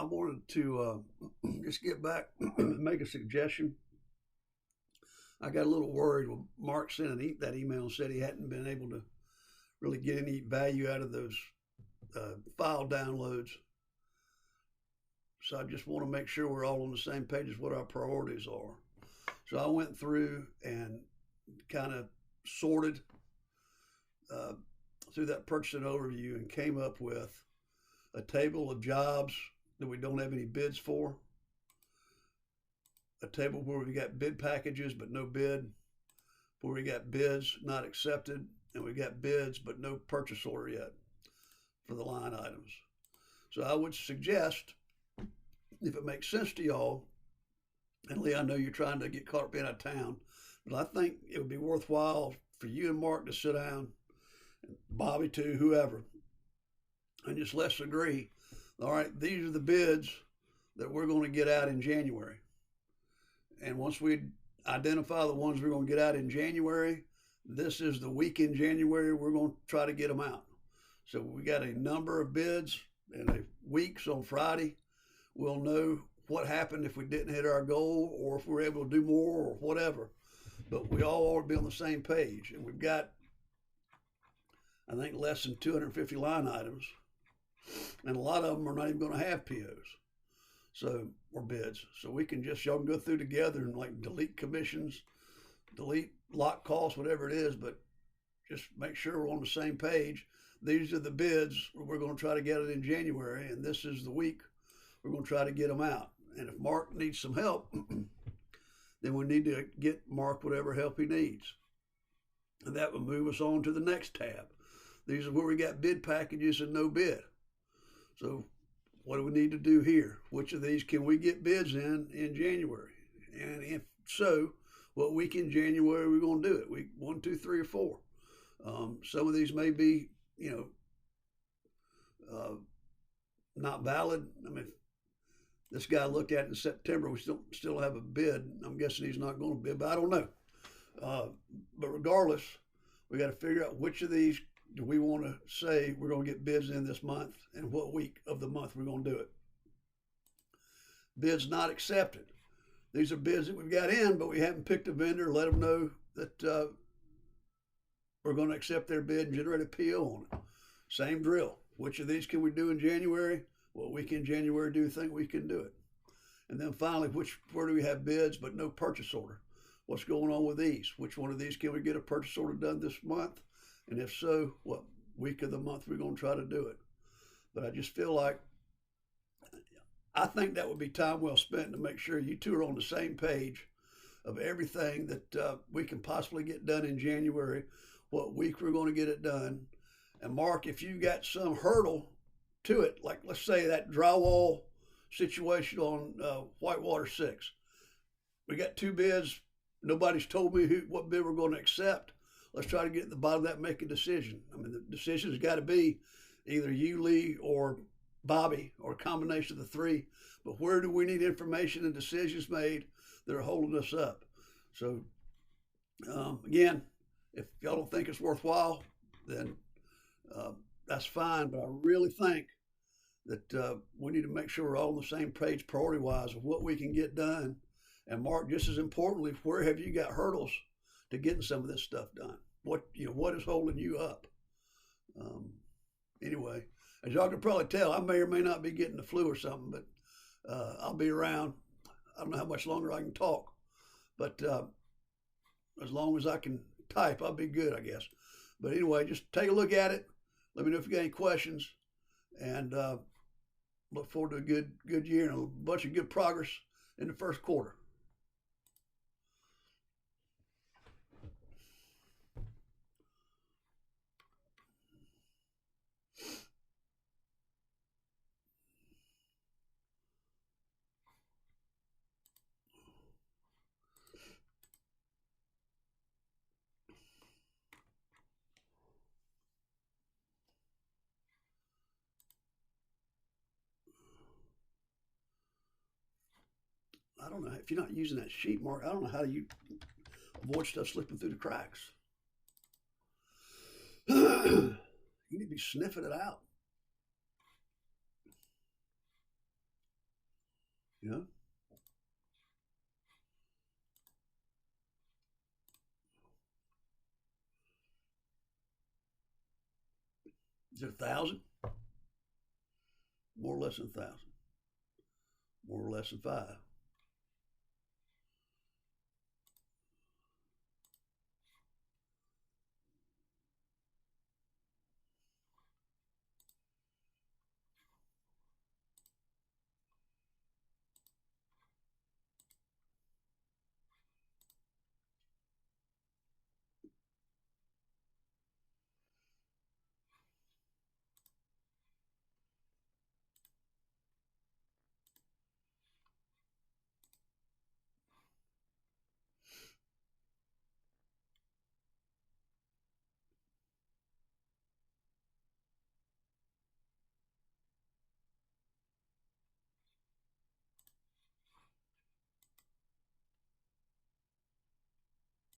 I wanted to just get back and make a suggestion. I got a little worried when Mark sent that email and said he hadn't been able to really get any value out of those file downloads. So I just want to make sure we're all on the same page as what our priorities are. So I went through and kind of sorted uh, through that purchasing overview and came up with a table of jobs that we don't have any bids for, a table where we got bid packages but no bid, where we got bids not accepted, and we got bids but no purchase order yet for the line items. So I would suggest, if it makes sense to y'all, and Lee, I know you're trying to get caught up in out of town, but I think it would be worthwhile for you and Mark to sit down, Bobby too, whoever, and just let's agree. All right, these are the bids that we're going to get out in January. And once we identify the ones we're going to get out in January, this is the week in January we're going to try to get them out. So we got a number of bids and a weeks on Friday. We'll know what happened if we didn't hit our goal or if we're able to do more or whatever. But we all ought to be on the same page. And we've got, I think, less than 250 line items. And a lot of them are not even going to have POs. So, or bids. So we can just, y'all can go through together and like delete commissions, delete lot costs, whatever it is, but just make sure we're on the same page. These are the bids. We're going to try to get it in January, and this is the week we're going to try to get them out. And if Mark needs some help, then we need to get Mark whatever help he needs. And that will move us on to the next tab. These are where we got bid packages and no bid. So what do we need to do here? Which of these can we get bids in January? And if so, what week in January are we going to do it? Week 1, 2, 3, or 4? Some of these may be, not valid. I mean, this guy looked at it in September. We still have a bid. I'm guessing he's not going to bid, but I don't know. But regardless, we got to figure out which of these do we want to say we're going to get bids in this month and what week of the month we're going to do it. Bids not accepted. These are bids that we've got in, but we haven't picked a vendor, let them know that we're going to accept their bid and generate a PO on it. Same drill. Which of these can we do in January? What week in January do you think we can do it? And then finally, where do we have bids but no purchase order? What's going on with these? Which one of these can we get a purchase order done this month? And if so, what week of the month we're going to try to do it? But I just feel like, I think that would be time well spent to make sure you two are on the same page of everything that we can possibly get done in January, what week we're going to get it done. And Mark, if you got some hurdle to it, like let's say that drywall situation on Whitewater 6, we got 2 bids. Nobody's told me what bid we're going to accept. Let's try to get at the bottom of that and make a decision. I mean, the decision's got to be either you, Lee, or Bobby, or a combination of the 3. But where do we need information and decisions made that are holding us up? So, again, if y'all don't think it's worthwhile, then that's fine. But I really think that we need to make sure we're all on the same page priority-wise of what we can get done. And Mark, just as importantly, where have you got hurdles to getting some of this stuff done? What is holding you up? Anyway, as y'all can probably tell, I may or may not be getting the flu or something, but I'll be around. I don't know how much longer I can talk, but as long as I can type, I'll be good, I guess. But anyway, just take a look at it. Let me know if you got any questions, and look forward to a good year and a bunch of good progress in the first quarter. I don't know if you're not using that sheet, Mark. I don't know how you avoid stuff slipping through the cracks. You need to be sniffing it out. You know, is it 1,000? More or less than 1,000? More or less than 5?